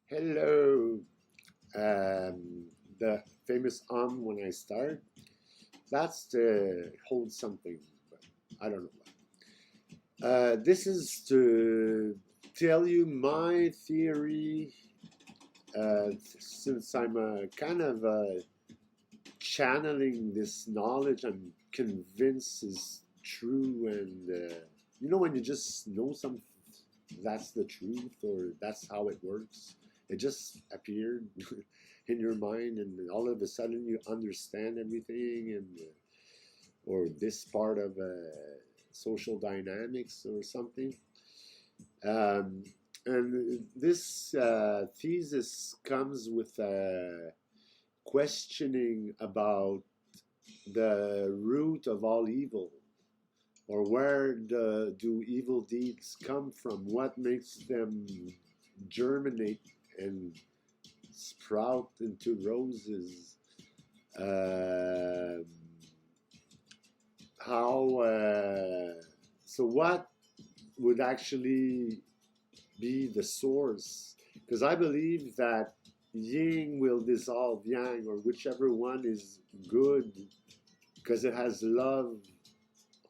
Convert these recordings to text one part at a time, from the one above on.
Hello. The famous when I start, that's to hold something, but I don't know. This is to tell you my theory, since I'm kind of channeling this knowledge I'm convinced is true, and when you just know something, that's the truth or that's how it works. It just appeared in your mind, and all of a sudden you understand everything, and or this part of social dynamics or something. Um, and this thesis comes with a questioning about the root of all evil, or where do evil deeds come from? What makes them germinate and sprout into roses? Uh, how? So, what would actually be the source? Because I believe that yin will dissolve yang, or whichever one is good, because it has love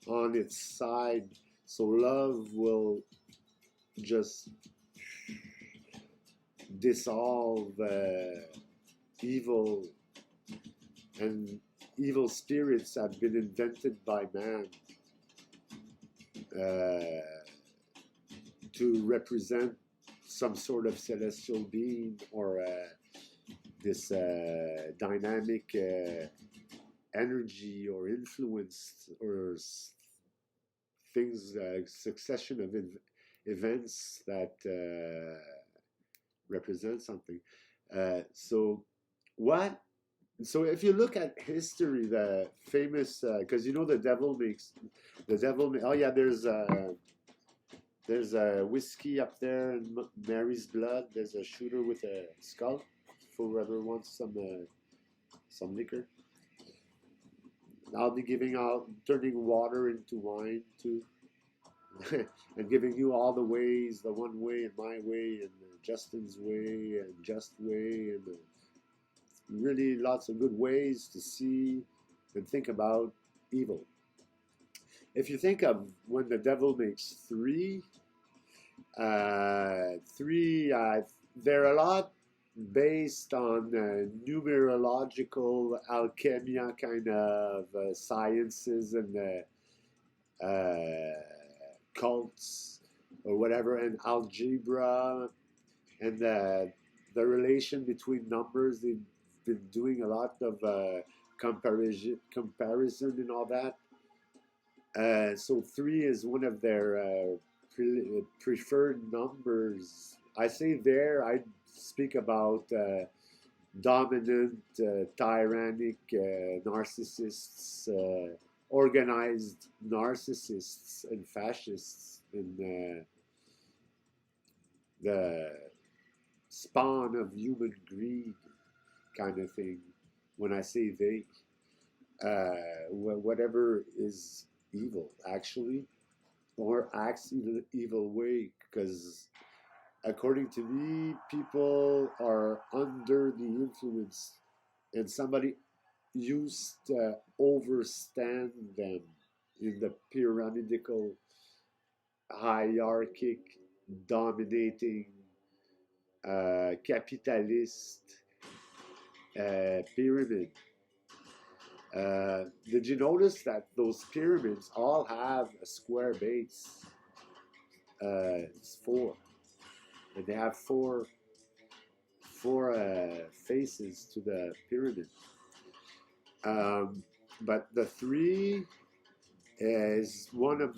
on its side. So love will just dissolve evil, and evil spirits have been invented by man uh, to represent some sort of celestial being, or this dynamic energy or influence, or things, succession of events that represent something. So what? So if you look at history, the famous, because the devil makes the devil. Oh yeah, there's a whiskey up there in Mary's blood. There's a shooter with a skull. For whoever wants some liquor. I'll be giving out, turning water into wine too, and giving you all the ways, the one way and my way, and Justin's way and just way, and really lots of good ways to see and think about evil. If you think of when the devil makes three, they're a lot based on numerological alchemia kind of sciences, and cults or whatever, and algebra, and the relation between numbers. They've been doing a lot of comparison and all that. So three is one of their preferred numbers. I say there, I speak about dominant, tyrannic narcissists, organized narcissists, and fascists, and the spawn of human greed kind of thing. When I say they, whatever is evil, actually, or acts in an evil way, because according to me, people are under the influence, and somebody used to overstand them in the pyramidical, hierarchic, dominating, capitalist pyramid. Did you notice that those pyramids all have a square base? It's four, and they have four faces to the pyramid. But the three is one of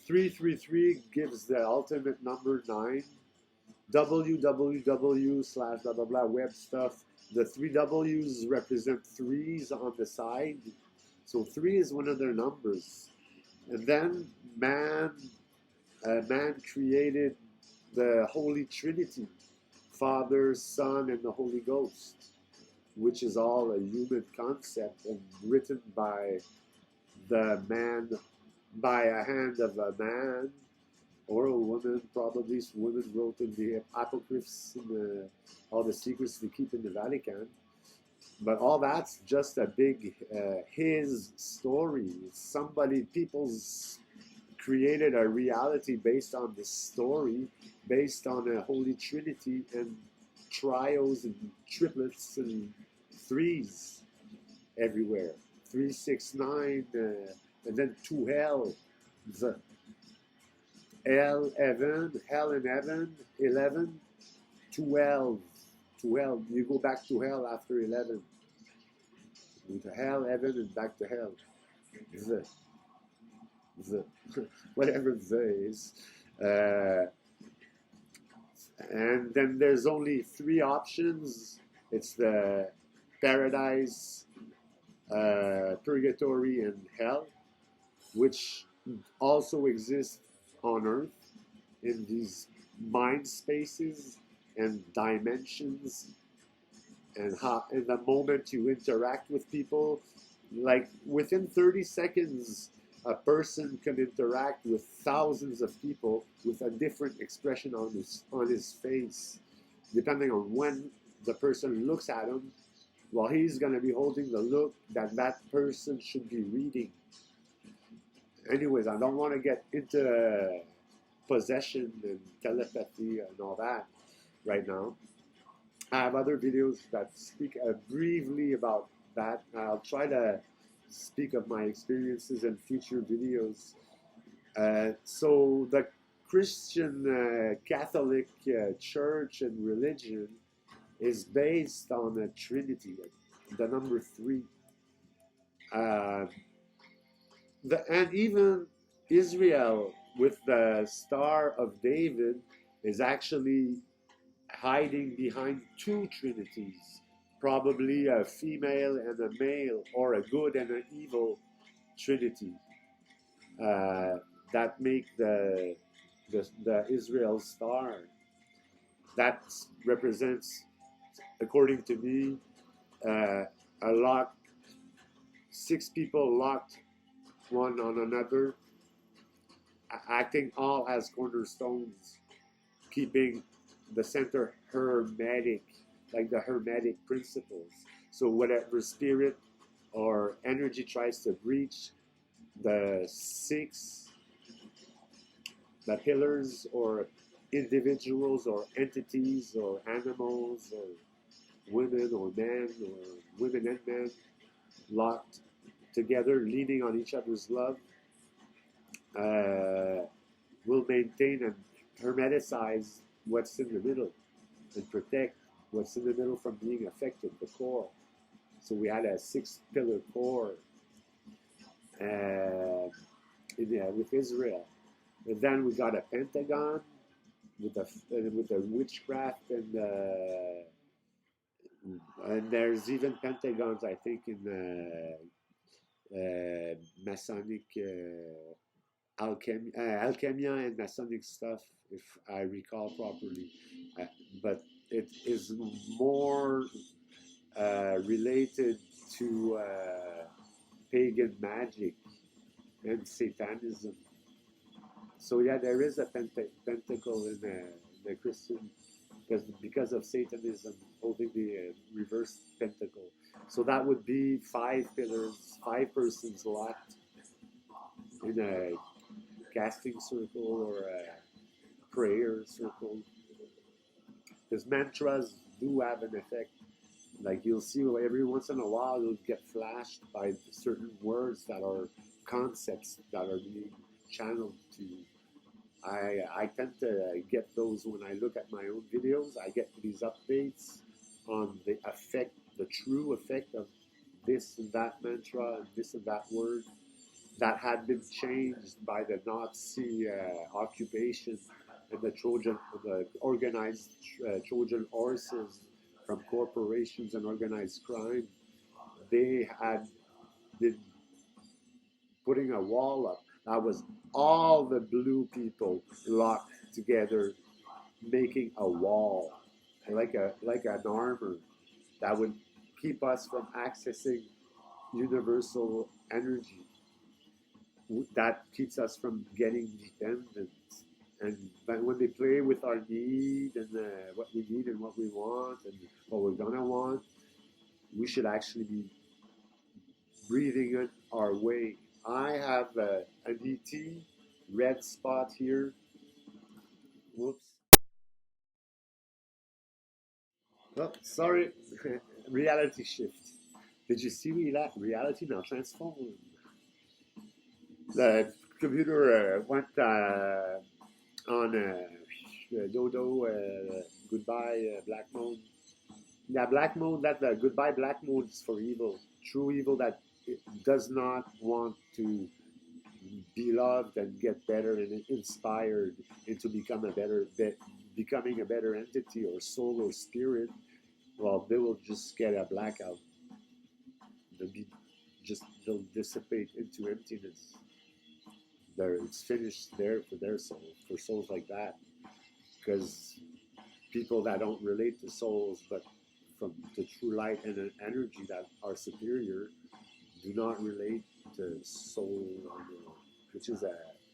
333 gives the ultimate number 9. www slash blah blah blah web stuff. The three W's represent threes on the side. So 3 is one of their numbers. And then man created the Holy Trinity, Father, Son, and the Holy Ghost, which is all a human concept and written by the man, by a hand of a man, or a woman, probably women wrote in the apocryphs, in all the secrets they keep in the Vatican. But all that's just a big his story. People's created a reality based on the story, based on a holy trinity and trios and triplets and threes everywhere. 3, 6, 9, and then to hell. The hell, hell and heaven, 11, 12. 12. You go back to hell after 11. To hell, heaven, and back to hell. The whatever the is. And then there's only 3 options. It's the paradise, purgatory, and hell, which also exist on Earth in these mind spaces and dimensions. And how, in the moment you interact with people, like within 30 seconds, a person can interact with thousands of people with a different expression on his face, depending on when the person looks at him. Well, he's going to be holding the look that that person should be reading. Anyways, I don't want to get into possession and telepathy and all that right now. I have other videos that speak briefly about that. I'll try to speak of my experiences in future videos. So the Christian Catholic Church and religion is based on a Trinity, the number 3. And even Israel with the Star of David is actually hiding behind 2 trinities, probably a female and a male, or a good and an evil trinity that make the Israel star. That represents, according to me, a lock, 6 people locked one on another, acting all as cornerstones, keeping the center hermetic, like the hermetic principles. So whatever spirit or energy tries to breach the 6, the pillars or individuals or entities or animals or women or men or women and men locked together, leaning on each other's love, will maintain and hermeticize what's in the middle and protect what's in the middle from being affected, the core. So we had a 6-pillar core with Israel. And then we got a pentagon with the witchcraft and there's even pentagons, I think, in Masonic alchemy and Masonic stuff, if I recall properly. But it is more related to pagan magic and Satanism. So yeah, there is a pentacle in the Christian, because of Satanism holding the reverse pentacle. So that would be 5 pillars, 5 persons locked in a casting circle or a prayer circle. Because mantras do have an effect. Like you'll see every once in a while you'll get flashed by certain words that are concepts that are being channeled to you. I tend to get those when I look at my own videos. I get these updates on the effect, the true effect of this and that mantra and this and that word that had been changed by the Nazi occupation and the organized Trojan horses from corporations and organized crime. They had been putting a wall up. That was all the blue people locked together, making a wall, like an armor that would keep us from accessing universal energy. That keeps us from getting dependent And but when they play with our need and what we need and what we want and what we're gonna want, we should actually be breathing it our way. I have an ET red spot here. Whoops. Oh, sorry. Reality shift. Did you see reality now transformed? The computer went on dodo goodbye black mode. Yeah, black mode. That goodbye black mode is for evil. True evil that it does not want to be loved and get better and inspired into becoming a better entity or soul or spirit. Well, they will just get a blackout. They'll dissipate into emptiness. It's finished there for their soul, for souls like that, because people that don't relate to souls but from the true light and an energy that are superior do not relate to soul, which is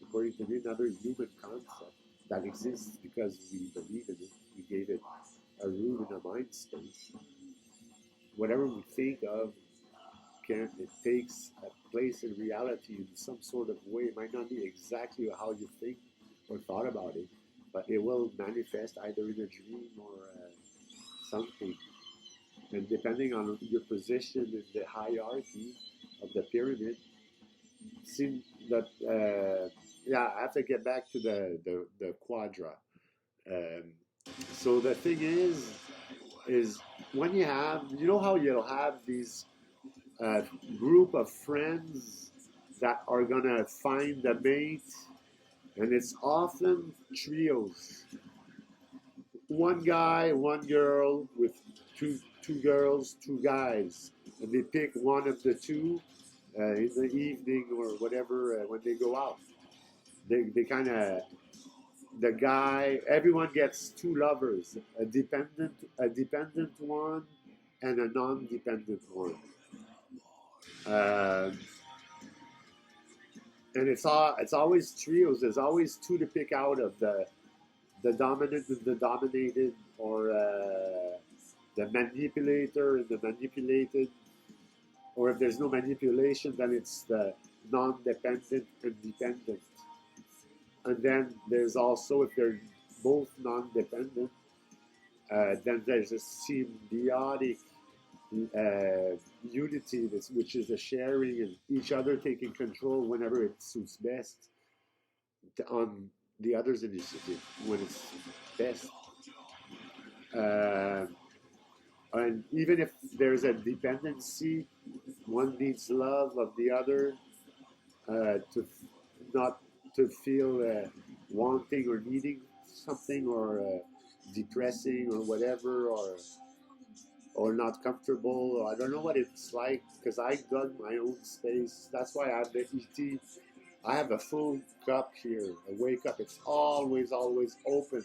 according to me another human concept that exists because we believe in it. We gave it a room in our mind space. Whatever we think of, it takes a place in reality in some sort of way. It might not be exactly how you think or thought about it, but it will manifest either in a dream or something. And depending on your position in the hierarchy of the pyramid, seem that yeah, I have to get back to the quadra. Um, so the thing is when you know how you'll have these group of friends that are gonna find a mate, and it's often trios. One guy, one girl with two girls, two guys, and they pick one of the two in the evening or whatever when they go out. They kind of the guy. Everyone gets two lovers: a dependent one, and a non-dependent one. Um, and it's always trios. There's always two to pick out of the dominant and the dominated, or the manipulator and the manipulated. Or if there's no manipulation, then it's the non-dependent and dependent. And then there's also, if they're both non-dependent, then there's a symbiotic unity, which is the sharing and each other taking control whenever it suits best on the other's initiative when it's best. And even if there's a dependency, one needs love of the other to not to feel wanting or needing something, or depressing or whatever, or not comfortable. Or I don't know what it's like because I dug my own space. That's why I have the ET. I have a full cup here, a wake up. It's always open.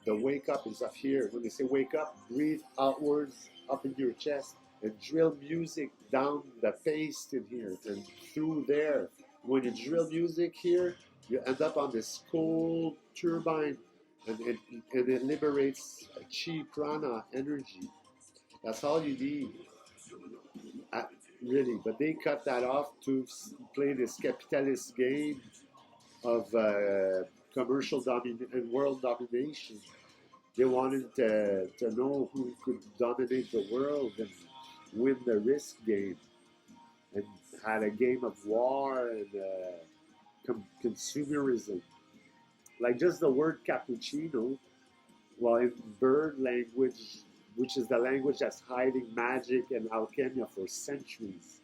The wake up is up here. When they say wake up, breathe outwards, up in your chest, and drill music down the paste in here and through there. When you drill music here, you end up on this cold turbine, and it liberates chi, prana, energy. That's all you need, uh, really. But they cut that off to play this capitalist game of commercial and world domination. They wanted to know who could dominate the world and win the risk game, and had a game of war and consumerism. Like just the word cappuccino, well, in bird language, which is the language that's hiding magic and alchemy for centuries.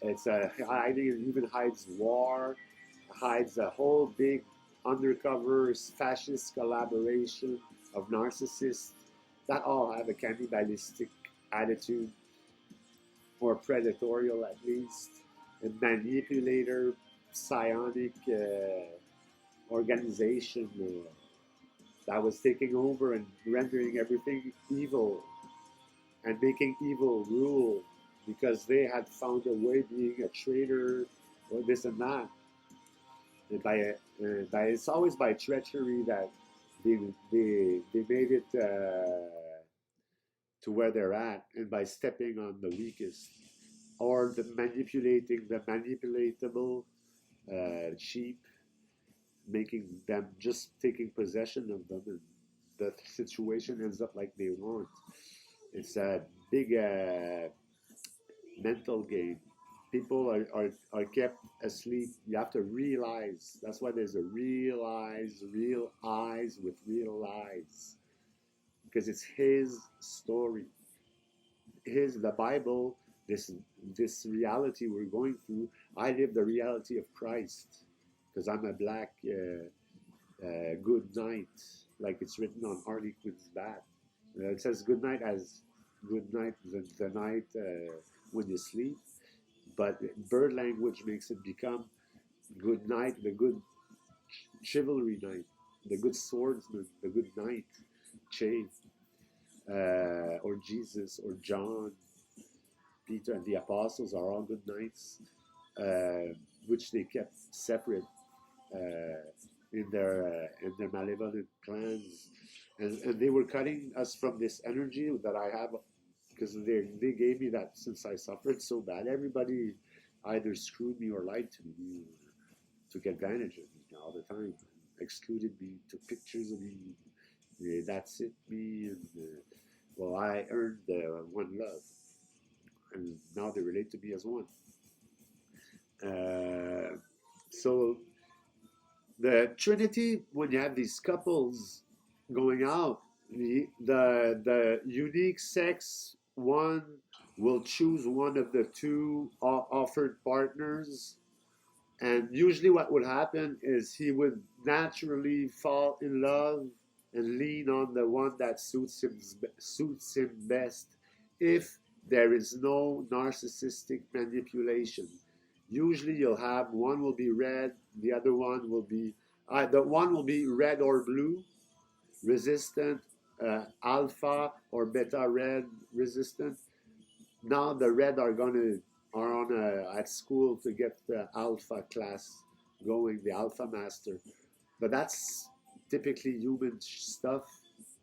It's hiding, and even hides war, hides a whole big undercover fascist collaboration of narcissists that all have a cannibalistic attitude, or predatorial at least, and manipulator, psionic organization that was taking over and rendering everything evil and making evil rule because they had found a way, being a traitor or this and that. It's always by treachery that they made it to where they're at, and by stepping on the weakest, or manipulating the manipulatable sheep, making them just taking possession of them, and the situation ends up like they want. It's a big mental game. People are kept asleep. You have to realize. That's why there's a real eyes with real eyes, because it's his story, the Bible. This reality we're going through. I live the reality of Christ, because I'm a black good night, like it's written on Harley Quinn's bat. It says good night as good night, the night when you sleep, but bird language makes it become good night, the good chivalry night, the good swordsman, the good knight, chain, or Jesus, or John, Peter, and the apostles are all good knights, which they kept separate in their malevolent plans, and they were cutting us from this energy that I have, because they gave me that since I suffered so bad. Everybody either screwed me or lied to me, took advantage of me all the time, excluded me, took pictures of me, that's it me, and well, I earned one love, and now they relate to me as one. So the Trinity, when you have these couples going out, the unique sex one will choose one of the two offered partners, and usually what would happen is he would naturally fall in love and lean on the one that suits him best, if there is no narcissistic manipulation. Usually you'll have one will be red, the other one will be the one will be red or blue resistant, alpha or beta red resistant. Now the red are on at school to get the alpha class going, the alpha master. But that's typically human stuff.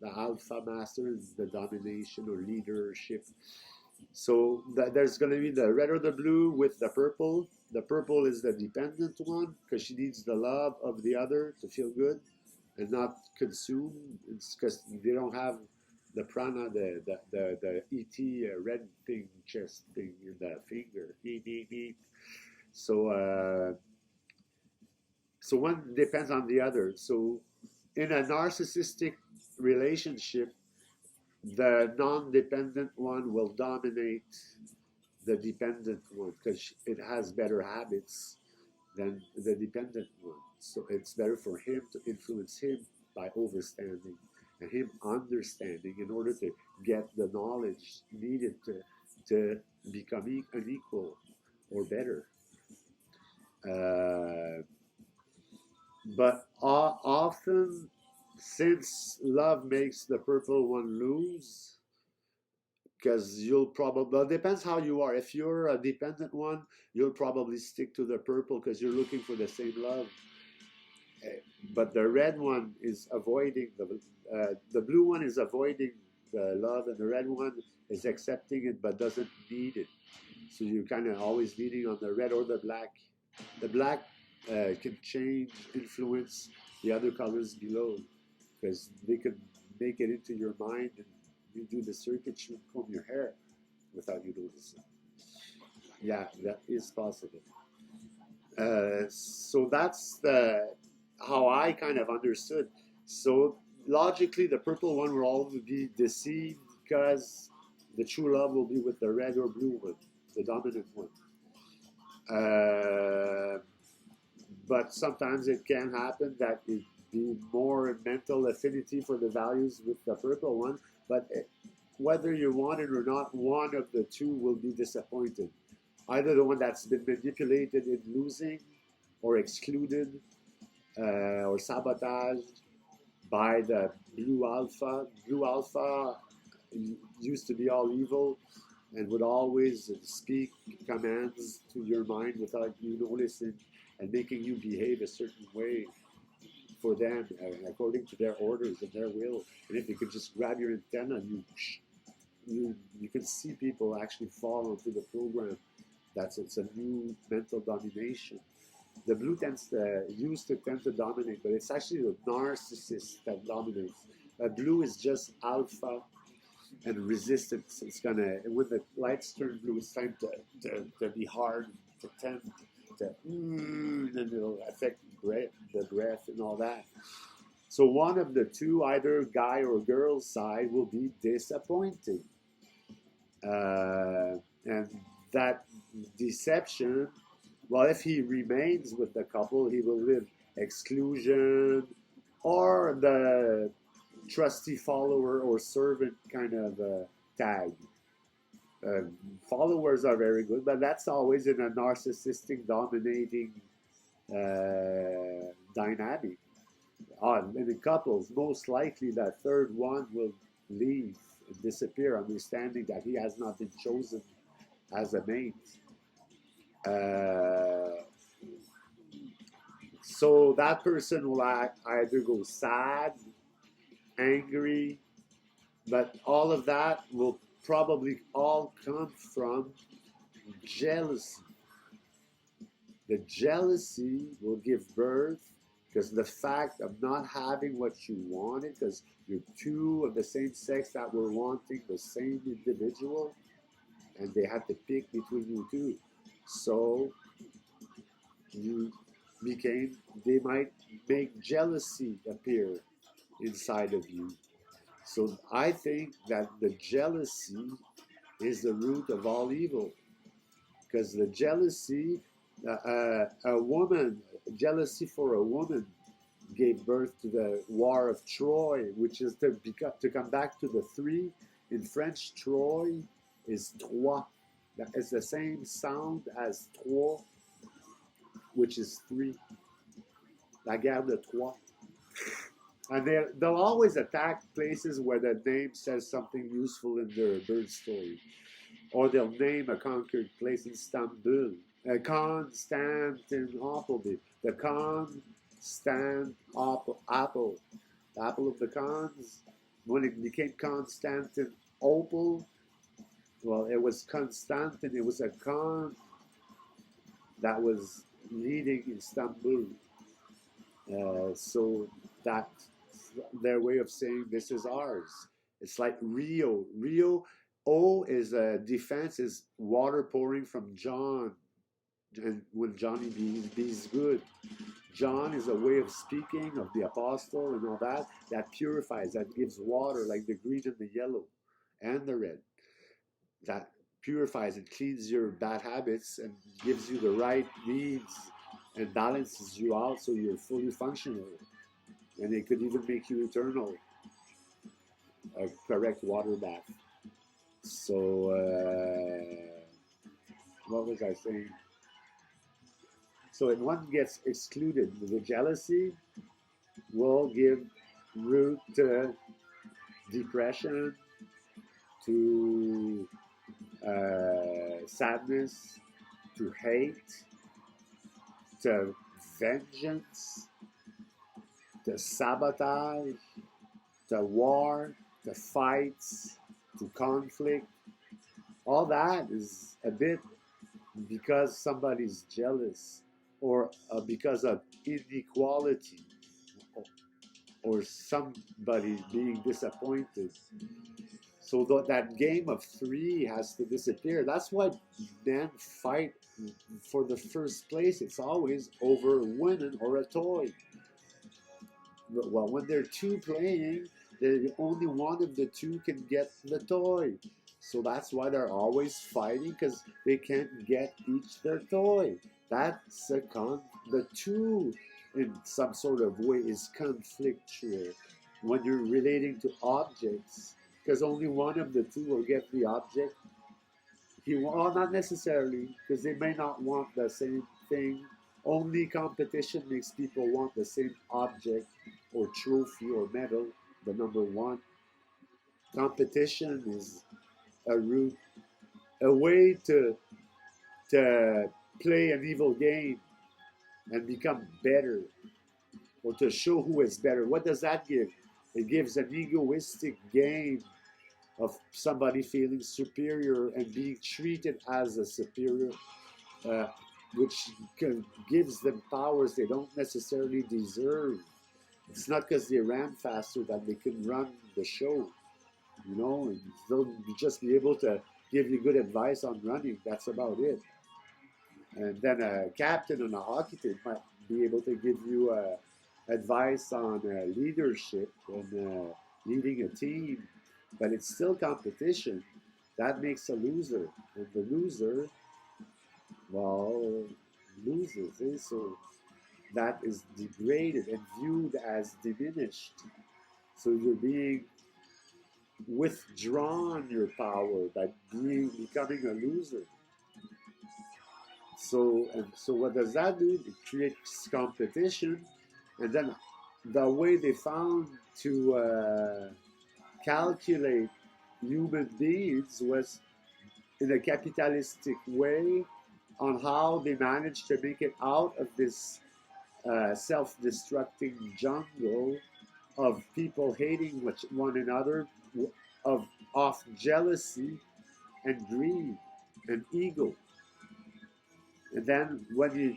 The alpha master is the domination or leadership. So there's going to be the red or the blue with the purple. The purple is the dependent one, because she needs the love of the other to feel good and not consume. It's because they don't have the prana, the ET red thing, chest thing in the finger. So so one depends on the other. So in a narcissistic relationship, the non-dependent one will dominate the dependent one, because it has better habits than the dependent one. So it's better for him to influence him by overstanding, and him understanding, in order to get the knowledge needed to become an equal or better. But often, since love makes the purple one lose, because you'll probably, well, it depends how you are. If you're a dependent one, you'll probably stick to the purple because you're looking for the same love. But the red one is avoiding the blue one is avoiding the love, and the red one is accepting it but doesn't need it. So you're kind of always leaning on the red or the black. The black can change, influence the other colors below, because they can make it into your mind, and you do the circuit, you comb your hair without you noticing. Yeah, that is possible. So that's how I kind of understood. So logically, the purple one will always be deceived, because the true love will be with the red or blue one, the dominant one. But sometimes it can happen that it be more mental affinity for the values with the purple one, but whether you want it or not, one of the two will be disappointed. Either the one that's been manipulated in losing, or excluded, or sabotaged by the blue alpha. Blue alpha used to be all evil and would always speak commands to your mind without you noticing, and making you behave a certain way for them according to their orders and their will. And if you could just grab your antenna and you can see people actually fall into the program. It's a new mental domination. The blue used to tend to dominate, but it's actually the narcissist that dominates. Blue is just alpha and resistance. It's gonna, when the lights turn blue, it's time to be hard, to tend to, and it'll affect the breath and all that. So one of the two, either guy or girl side, will be disappointed. And that deception, well, if he remains with the couple, he will live exclusion or the trusty follower or servant kind of tag. Followers are very good, but that's always in a narcissistic dominating dynamic. In the couples, most likely that third one will leave and disappear, understanding that he has not been chosen as a mate. So that person will either go sad, angry, but all of that will probably all come from jealousy. The jealousy will give birth because the fact of not having what you wanted, because you're two of the same sex that were wanting the same individual, and they had to pick between you two. So they might make jealousy appear inside of you. So I think that the jealousy is the root of all evil, because the jealousy, jealousy for a woman gave birth to the War of Troy, which is to come back to the three. In French, Troy is trois. That is the same sound as trois, which is three. La guerre de Troie. And they'll always attack places where the name says something useful in their birth story. Or they'll name a conquered place in Istanbul. Constantinople. The apple. The apple of the cons. When it became Constantinople, well, it was Constantine. It was a con that was leading Istanbul. So that's their way of saying this is ours. It's like Rio. O is a defense, is water pouring from John. And when Johnny B's good. John is a way of speaking of the apostle and all that purifies, that gives water, like the green and the yellow and the red. That purifies and cleans your bad habits and gives you the right needs and balances you out so you're fully functional. And it could even make you eternal. A correct water bath. So, what was I saying? So if one gets excluded, the jealousy will give root to depression, to sadness, to hate, to vengeance, to sabotage, to war, to fights, to conflict. All that is a bit because somebody's jealous, or because of inequality, or somebody being disappointed. So that game of three has to disappear. That's why men fight for the first place. It's always over women or a toy. Well, when they're two playing, only one of the two can get the toy. So that's why they're always fighting, because they can't get each their toy. That's the two, in some sort of way, is conflictual when you're relating to objects, because only one of the two will get the object. Well, not necessarily, because they may not want the same thing. Only competition makes people want the same object or trophy or medal, the number one. Competition is a way to play an evil game. and become better, or to show who is better. What does that give? It gives an egoistic game of somebody feeling superior and being treated as a superior, uh, which gives them powers they don't necessarily deserve. It's not because they ran faster that they can run the show, you know, and they'll just be able to give you good advice on running. That's about it. And then a captain on a hockey team might be able to give you advice on leadership and leading a team, but it's still competition. That makes a loser, and the loser, well, loses. Eh? So that is degraded and viewed as diminished. So you're being withdrawn your power by becoming a loser. So what does that do? It creates competition, and then the way they found to calculate human beings was in a capitalistic way on how they managed to make it out of this self-destructing jungle of people hating one another, of off jealousy and greed and ego. And then when you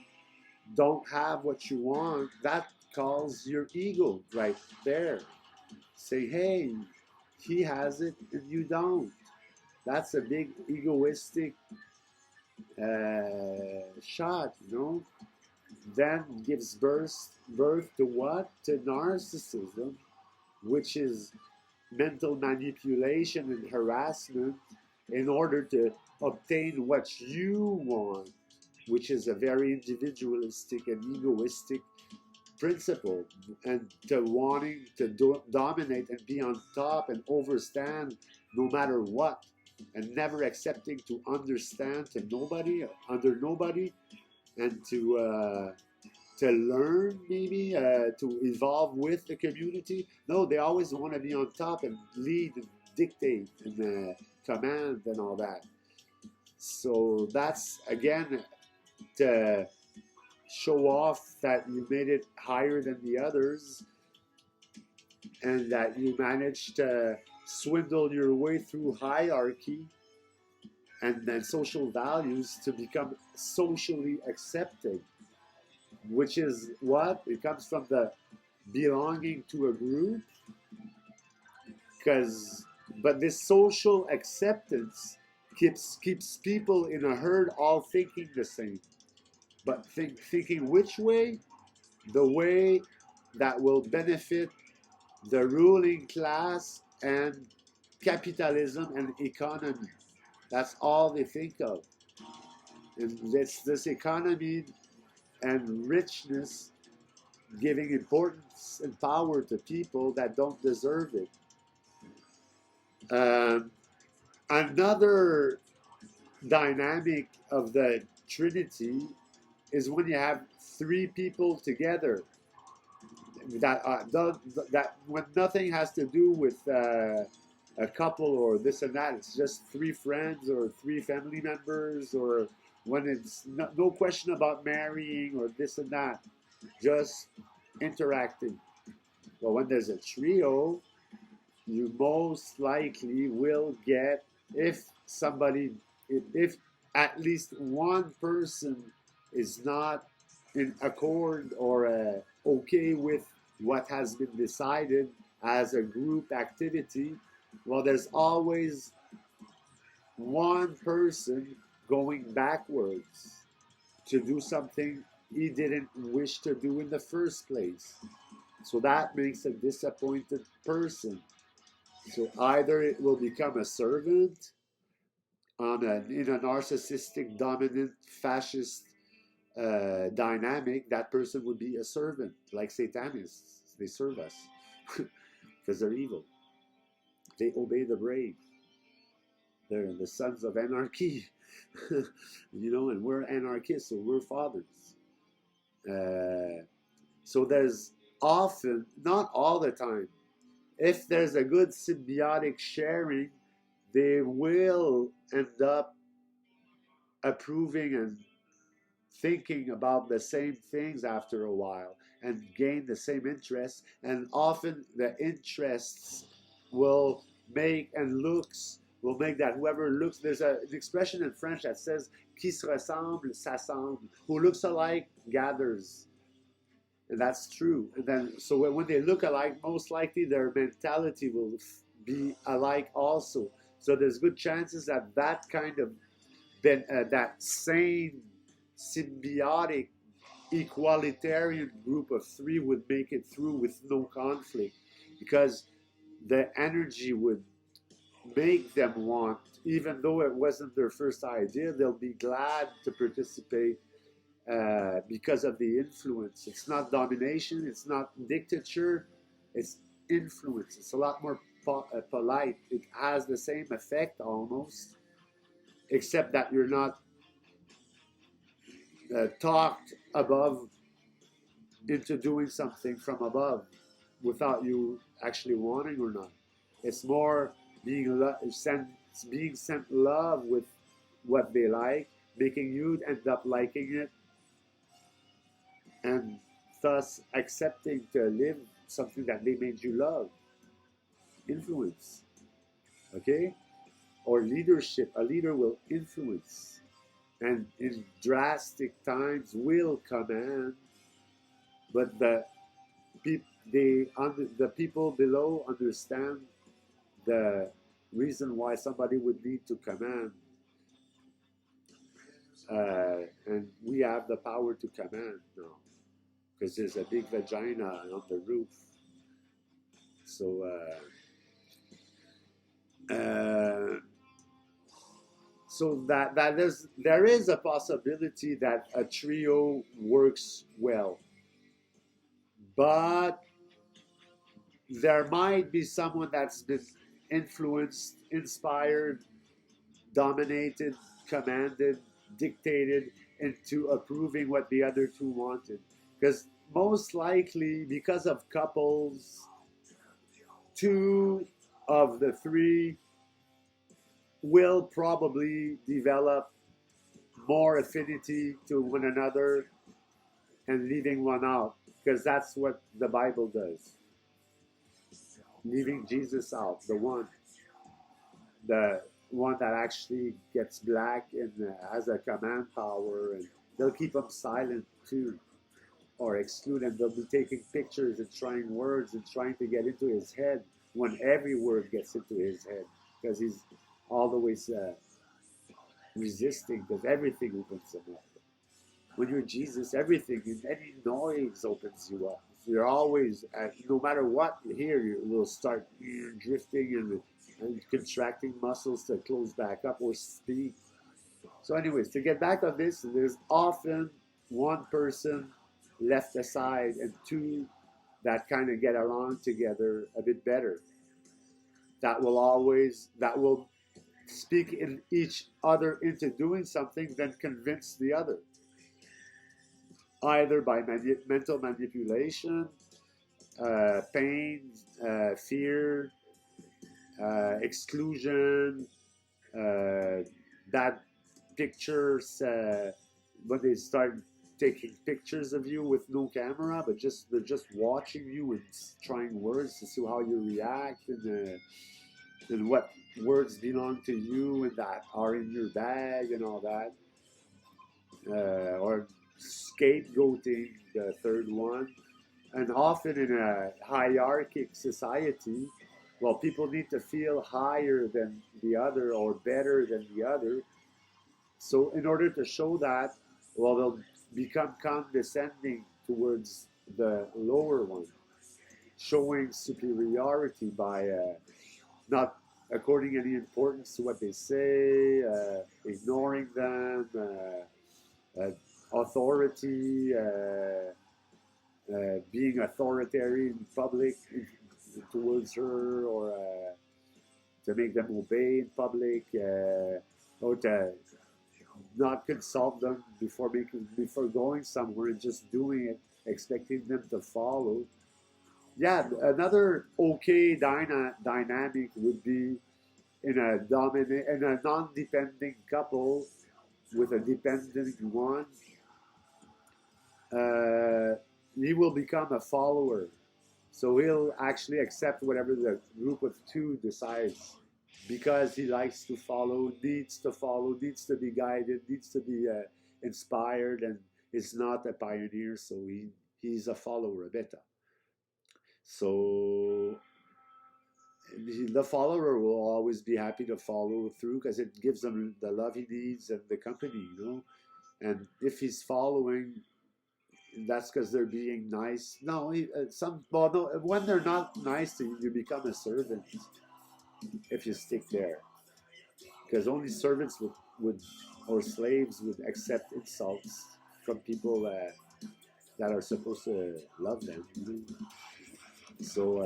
don't have what you want, that calls your ego right there. Say, hey, he has it and you don't. That's a big egoistic shot, you know. Then gives birth to what? To narcissism, which is mental manipulation and harassment in order to obtain what you want, which is a very individualistic and egoistic principle, and to wanting to dominate and be on top and overstand no matter what, and never accepting to understand to nobody, under nobody, and to learn, maybe to evolve with the community. No, they always want to be on top and lead and dictate and command and all that. So that's again to show off that you made it higher than the others, and that you managed to swindle your way through hierarchy and then social values to become socially accepted, which is what? It comes from the belonging to a group, but this social acceptance keeps people in a herd all thinking the same, but thinking which way? The way that will benefit the ruling class and capitalism and economy. That's all they think of. And this economy and richness giving importance and power to people that don't deserve it. Another dynamic of the Trinity is when you have three people together that when nothing has to do with a couple or this and that. It's just three friends or three family members, or when it's no question about marrying or this and that, just interacting. But when there's a trio, you most likely will get, if at least one person is not in accord or okay with what has been decided as a group activity, well, there's always one person going backwards to do something he didn't wish to do in the first place. So that makes a disappointed person. So either it will become a servant in a narcissistic, dominant, fascist dynamic. That person would be a servant, like Satanists. They serve us because they're evil. They obey the brave. They're the sons of anarchy, you know, and we're anarchists, so we're fathers. So there's often, not all the time, if there's a good symbiotic sharing, they will end up approving and thinking about the same things after a while and gain the same interests. And often the interests will make and looks will make that whoever looks, there's an expression in French that says qui se ressemble s'assemble, who looks alike gathers. And that's true. And then, so when they look alike, most likely their mentality will be alike also. So there's good chances that that kind of that same symbiotic equalitarian group of three would make it through with no conflict, because the energy would make them want, even though it wasn't their first idea, they'll be glad to participate because of the influence. It's not domination, it's not dictature, it's influence. It's a lot more polite. It has the same effect almost, except that you're not talked above into doing something from above without you actually wanting or not. It's more being sent love with what they like, making you end up liking it, and thus accepting to live something that they made you love. Influence, okay? Or leadership. A leader will influence, and in drastic times will command, but the people below understand the reason why somebody would need to command, and we have the power to command now, because there's a big vagina on the roof. So so there is a possibility that a trio works well, but there might be someone that's been influenced, inspired, dominated, commanded, dictated into approving what the other two wanted. Because most likely, because of couples, two of the three will probably develop more affinity to one another and leaving one out, because that's what the Bible does. Leaving Jesus out, the one that actually gets black and has a command power, and they'll keep him silent too, or exclude him. They'll be taking pictures and trying words and trying to get into his head when every word gets into his head, because he's always resisting, because everything opens him up. When you're Jesus, everything, any noise opens you up. You're always, no matter what you hear, you will start drifting and contracting muscles to close back up or speak. So anyways, to get back on this, there's often one person left aside and two that kind of get along together a bit better. That will speak in each other into doing something, then convince the other. Either by mental manipulation, pain, fear, exclusion, bad pictures, when they start taking pictures of you with no camera, but they're just watching you and trying words to see how you react, and what words belong to you and that are in your bag and all that, or scapegoating, the third one. And often in a hierarchic society, well, people need to feel higher than the other or better than the other. So in order to show that, well, they'll become condescending towards the lower one, showing superiority by not according any importance to what they say, ignoring them, authority, being authoritarian in public towards her, or to make them obey in public, or to not consult them before going somewhere and just doing it, expecting them to follow. Yeah, another okay dynamic would be in a non-dependent couple with a dependent one. he will become a follower. So he'll actually accept whatever the group of two decides because he likes to follow, needs to be guided, needs to be inspired, and is not a pioneer, so he's a follower, a beta. So the follower will always be happy to follow through because it gives him the love he needs and the company, you know. And if he's following, that's because they're being nice. No, no. When they're not nice to you, you become a servant if you stick there, because only servants would or slaves would accept insults from people that are supposed to love them. You know? So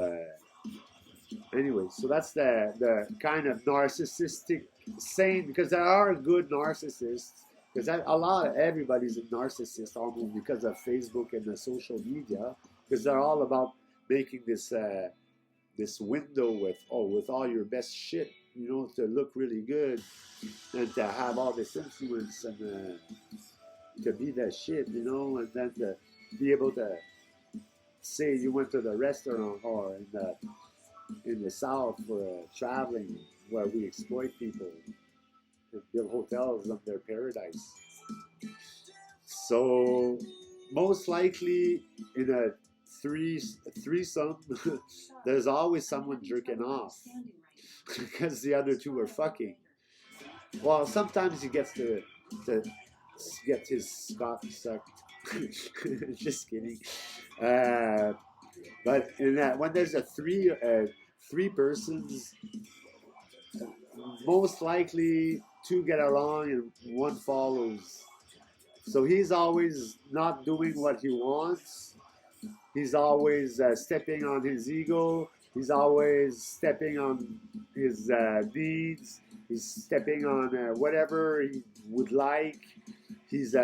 anyway, so that's the kind of narcissistic saying, because there are good narcissists. Because everybody's a narcissist almost because of Facebook and the social media, because they're all about making this this window with all your best shit, you know, to look really good and to have all this influence and to be that shit, you know, and then to be able to say you went to the restaurant or in the South for traveling where we exploit people and build hotels on their paradise. So most likely in a threesome, there's always someone jerking off because the other two are fucking. Well, sometimes he gets to get his cock sucked. Just kidding. But in that, when there's a three persons, most likely two get along and one follows. So he's always not doing what he wants. He's always stepping on his ego. He's always stepping on his needs. He's stepping on whatever he would like. He's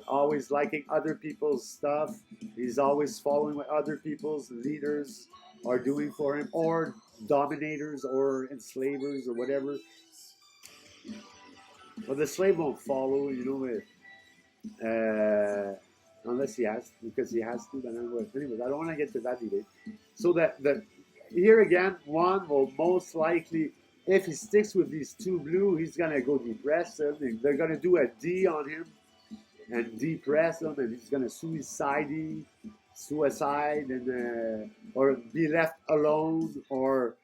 always liking other people's stuff. He's always following what other people's leaders are doing for him, or dominators, or enslavers, or whatever. But the slave won't follow, you know, unless he has, because he has to. Then anyways, I don't want to get to that debate. So that here again, one will most likely, if he sticks with these two blue, he's gonna go depress him. They're gonna do a D on him and depress him, and he's gonna suicide, and or be left alone, or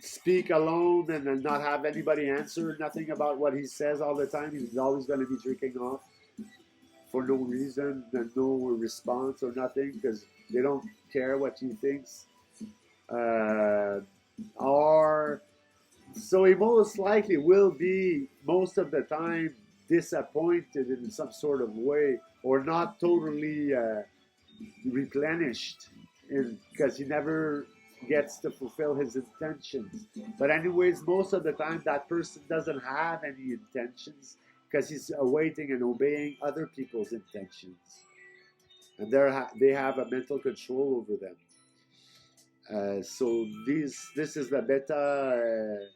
speak alone and then not have anybody answer nothing about what he says all the time. He's always going to be jerking off for no reason and no response or nothing because they don't care what he thinks. Or so he most likely will be most of the time disappointed in some sort of way, or not totally replenished, because he never gets to fulfill his intentions. But anyways, most of the time that person doesn't have any intentions because he's awaiting and obeying other people's intentions, and they have a mental control over them. So this is the beta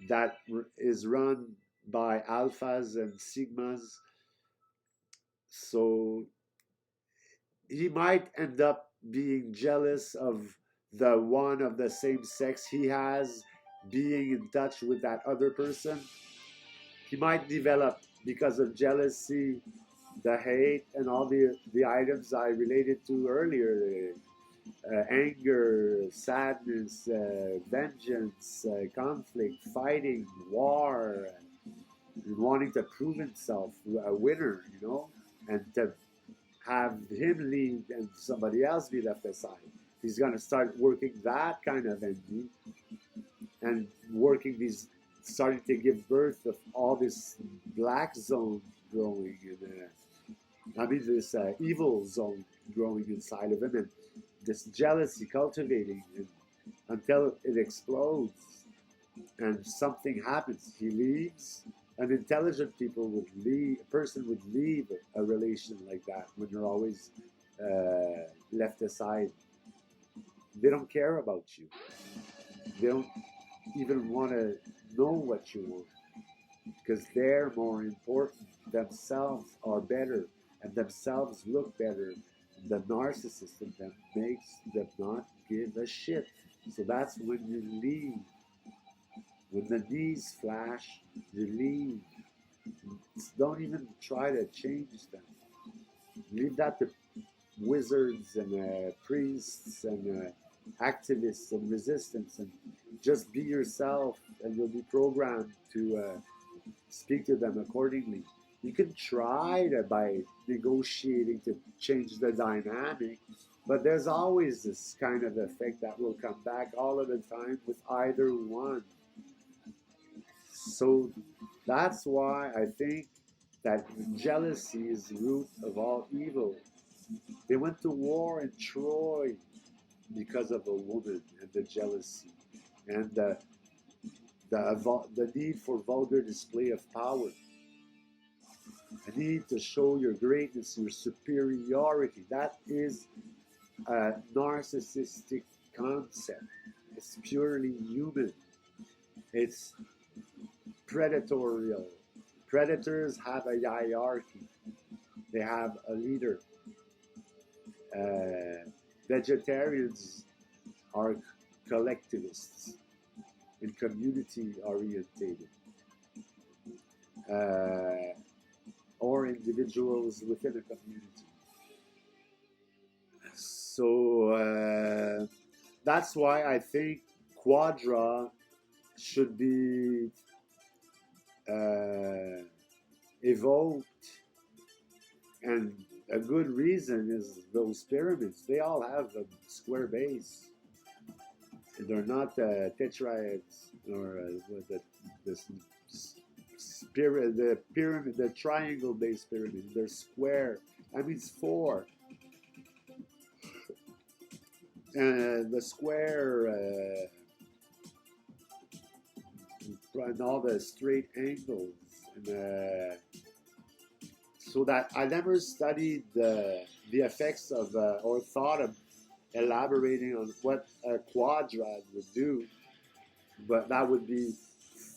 that is run by alphas and sigmas. So he might end up being jealous of the one of the same sex he has being in touch with that other person. He might develop, because of jealousy, the hate, and all the items I related to earlier, anger, sadness, vengeance, conflict, fighting, war, wanting to prove himself a winner, you know, and to have him lead and somebody else be left aside. He's going to start working that kind of envy and starting to give birth of all this black zone growing, and this evil zone growing inside of him, and this jealousy cultivating until it explodes and something happens. He leaves. An intelligent person would leave a relation like that when you're always left aside. They don't care about you. They don't even want to know what you want because they're more important. Themselves are better, and themselves look better. The narcissist in them makes them not give a shit. So that's when you leave. When the knees flash, you leave. Don't even try to change them. Leave that to wizards and priests and activists and resistance, and just be yourself, and you'll be programmed to speak to them accordingly. You can try to by negotiating to change the dynamic, but there's always this kind of effect that will come back all of the time with either one. So that's why I think that jealousy is the root of all evil. They went to war in Troy because of a woman and the jealousy and the need for vulgar display of power. A need to show your greatness, your superiority. That is a narcissistic concept. It's purely human. It's predatorial. Predators have a hierarchy. They have a leader. Vegetarians are collectivists and community orientated, or individuals within a community. So that's why I think Quadra should be evoked, and a good reason is those pyramids. They all have a square base. They're not tetraeds or the pyramid, the triangle-based pyramid. They're square. That means four. And the square and all the straight angles. And, so that I never studied the effects of or thought of elaborating on what a quadrad would do, but that would be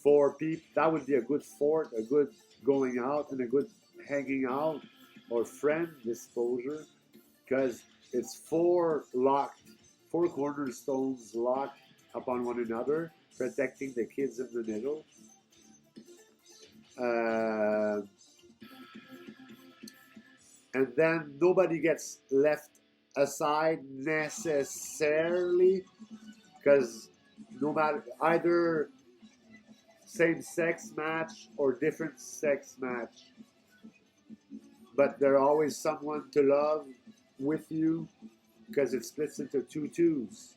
four people. That would be a good fort, a good going out, and a good hanging out or friend disclosure, because it's four cornerstones locked upon one another, protecting the kids in the middle. And then nobody gets left aside necessarily, because no matter either same-sex match or different sex match, but there's always someone to love with you, because it splits into two twos.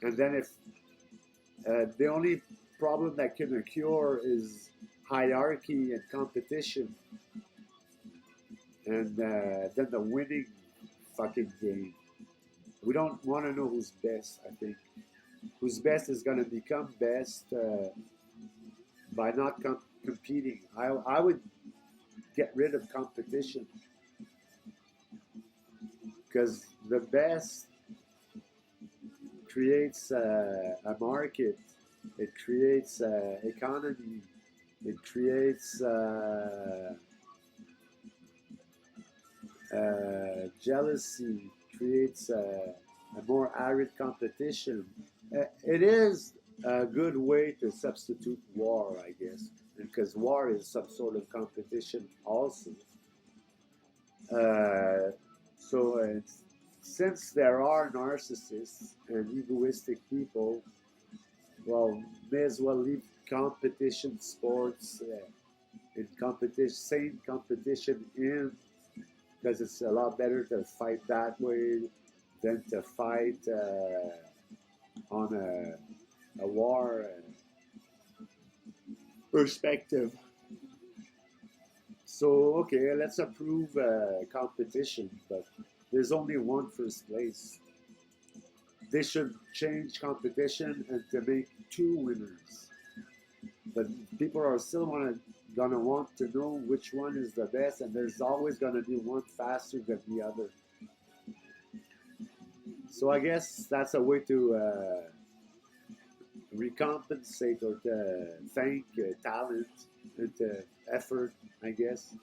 And then if the only problem that can occur is hierarchy and competition, and then the winning fucking game. We don't want to know who's best, I think. Who's best is going to become best by not competing. I would get rid of competition, because the best creates a market, it creates economy, it creates jealousy, creates a more arid competition. It is a good way to substitute war, I guess, because war is some sort of competition also. So since there are narcissists and egoistic people, well, may as well leave competition sports in competition, same competition in, because it's a lot better to fight that way than to fight on a war perspective. So, okay, let's approve competition, but there's only one first place. They should change competition and to make two winners. But people are still gonna want to know which one is the best, and there's always gonna be one faster than the other. So I guess that's a way to recompensate or to thank talent and effort, I guess.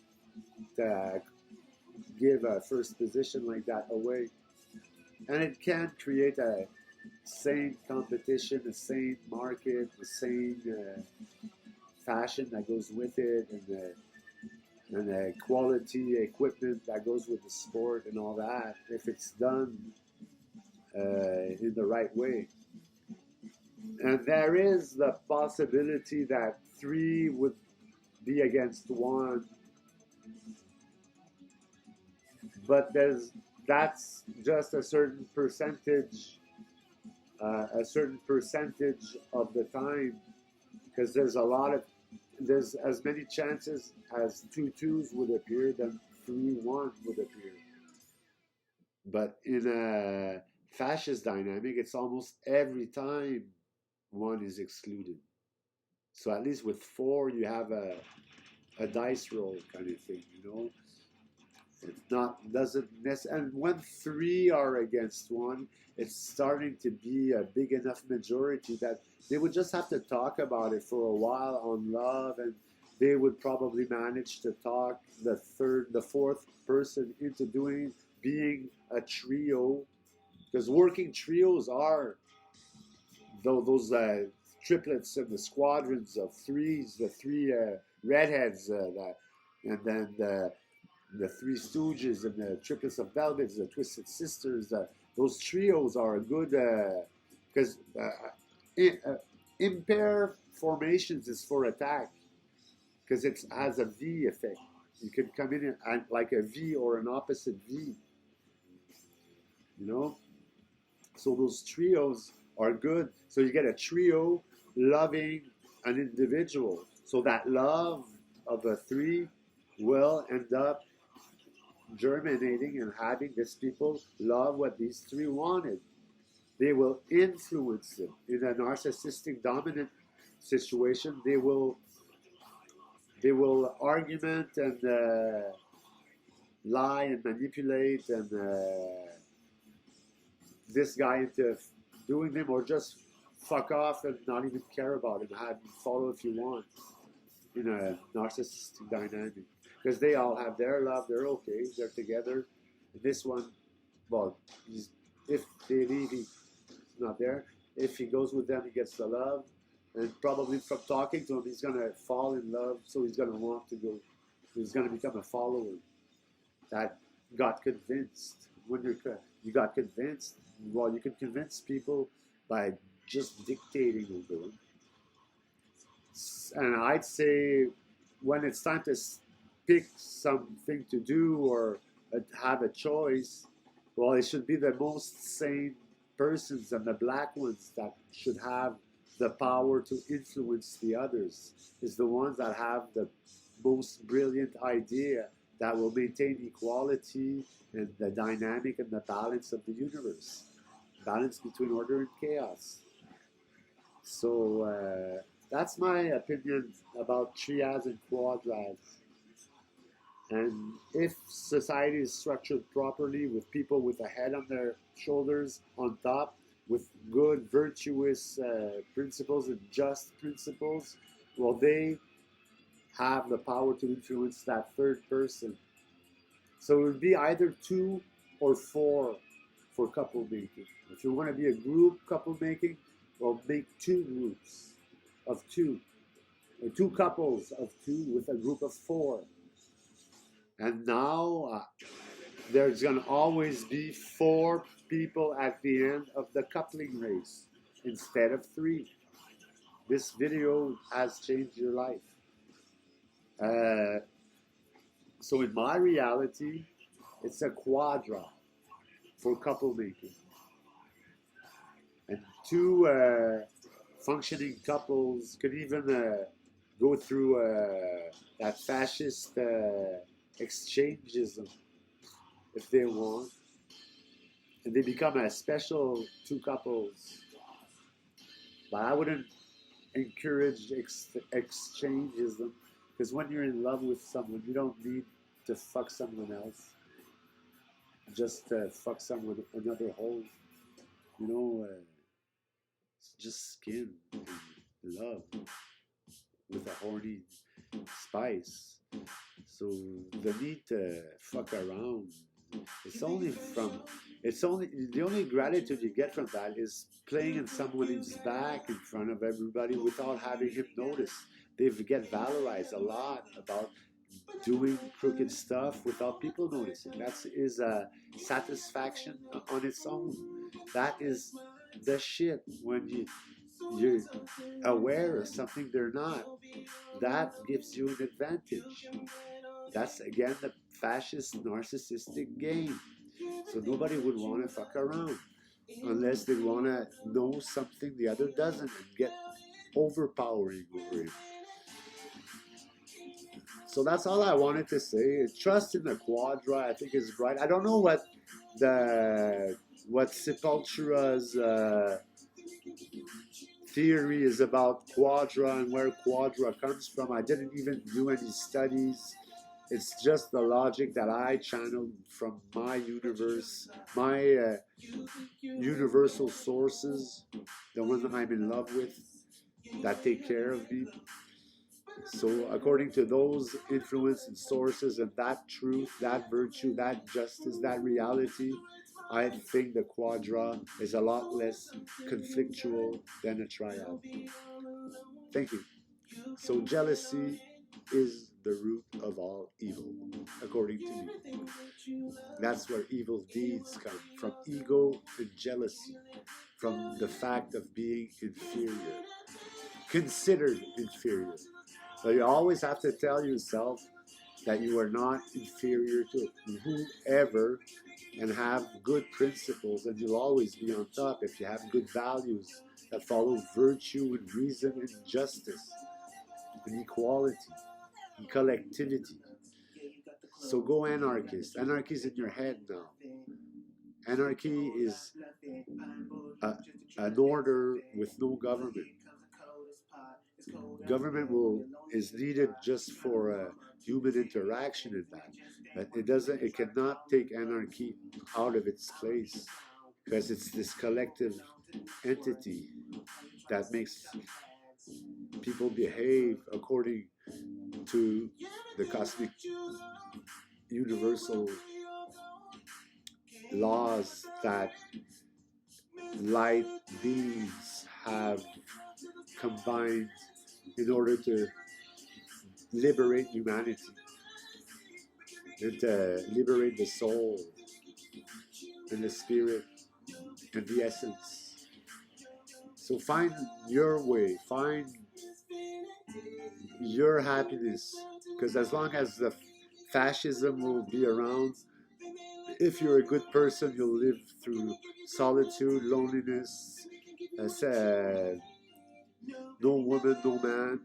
give a first position like that away. And it can create a same competition, the same market, the same fashion that goes with it, and the quality equipment that goes with the sport and all that, if it's done in the right way. And there is the possibility that three would be against one, but that's just a certain percentage of the time, because there's as many chances as 2 2s would appear than 3 1 would appear. But in a fascist dynamic, it's almost every time one is excluded. So at least with 4, you have a dice roll kind of thing, you know. It's not doesn't necessarily, and when 3 are against 1, it's starting to be a big enough majority that they would just have to talk about it for a while on love, and they would probably manage to talk the fourth person into being a trio, because working trios are those triplets and the squadrons of 3s, the 3 redheads, and then the 3 Stooges and the triplets of Velvets, the Twisted Sisters. Those trios are good because impaire formations is for attack, because it has a V effect. You can come in like a V or an opposite V, you know. So those trios are good. So you get a trio loving an individual. So that love of a 3 will end up germinating and having these people love what these 3 wanted. They will influence them. In a narcissistic dominant situation, they will argument and lie and manipulate and this guy into doing them, or just fuck off and not even care about it and have you follow if you want in a narcissistic dynamic. Because they all have their love, they're okay, they're together. And this one, well, if they leave, he's not there. If he goes with them, he gets the love. And probably from talking to him, he's going to fall in love, so he's going to want to go. He's going to become a follower that got convinced. When you got convinced, well, you can convince people by just dictating over them. And I'd say when it's time to pick something to do or have a choice, well, it should be the most sane persons and the black ones that should have the power to influence the others, is the ones that have the most brilliant idea that will maintain equality and the dynamic and the balance of the universe, balance between order and chaos. So that's my opinion about triads and quadrads. And if society is structured properly with people with a head on their shoulders on top, with good, virtuous principles and just principles, well, they have the power to influence that third person. So it would be either 2 or 4 for couple making. If you want to be a group couple making, well, make 2 groups of 2, or 2 couples of 2 with a group of 4. And now there's going to always be 4 people at the end of the coupling race instead of 3. This video has changed your life. So in my reality, it's a quadra for couple making. And 2 functioning couples could even go through that fascist exchangism if they want, and they become a special 2 couples. But I wouldn't encourage exchangism, because when you're in love with someone, you don't need to fuck someone else. Just fuck someone another hole. You know, it's just skin and love with a horny spice. So the need to fuck around, it's only from, it's only, the only gratitude you get from that is playing in somebody's back in front of everybody without having him notice. They get valorized a lot about doing crooked stuff without people noticing. That is a satisfaction on its own. That is the shit when you're aware of something they're not. That gives you an advantage. That's again the fascist narcissistic game. So nobody would want to fuck around unless they want to know something the other doesn't and get overpowering over him. So that's all I wanted to say. Trust in the Quadra, I think, is right. I don't know what Sepultura's theory is about Quadra and where Quadra comes from. I didn't even do any studies. It's just the logic that I channeled from my universe, my universal sources, the ones I'm in love with, that take care of me. So according to those influence and sources and that truth, that virtue, that justice, that reality, I think the Quadra is a lot less conflictual than a triad. Thank you. So jealousy is the root of all evil, according to me. That's where evil deeds come from, ego and jealousy, from the fact of being inferior, considered inferior. So you always have to tell yourself that you are not inferior to whoever, and have good principles, and you'll always be on top if you have good values that follow virtue and reason and justice and equality and collectivity. So go anarchist. Anarchy is in your head now. Anarchy is an order with no government. Government is needed just for human interaction in that, but it cannot take anarchy out of its place, because it's this collective entity that makes people behave according to the cosmic universal laws that light beings have combined in order to liberate humanity and to liberate the soul and the spirit and the essence. So find your way, find your happiness, because as long as the fascism will be around, if you're a good person, you'll live through solitude, loneliness, no woman, no man,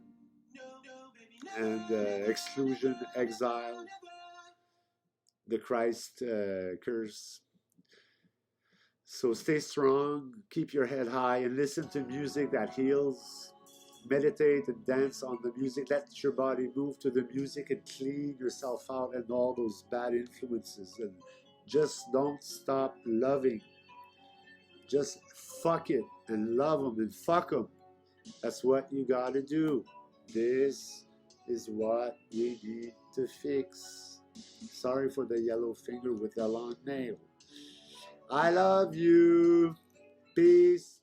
and exclusion, exile, the Christ curse. So stay strong, keep your head high, and listen to music that heals. Meditate and dance on the music. Let your body move to the music and clean yourself out and all those bad influences. And just don't stop loving. Just fuck it and love them and fuck them. That's what you gotta do. This is what you need to fix. Sorry for the yellow finger with the long nail. I love you. Peace.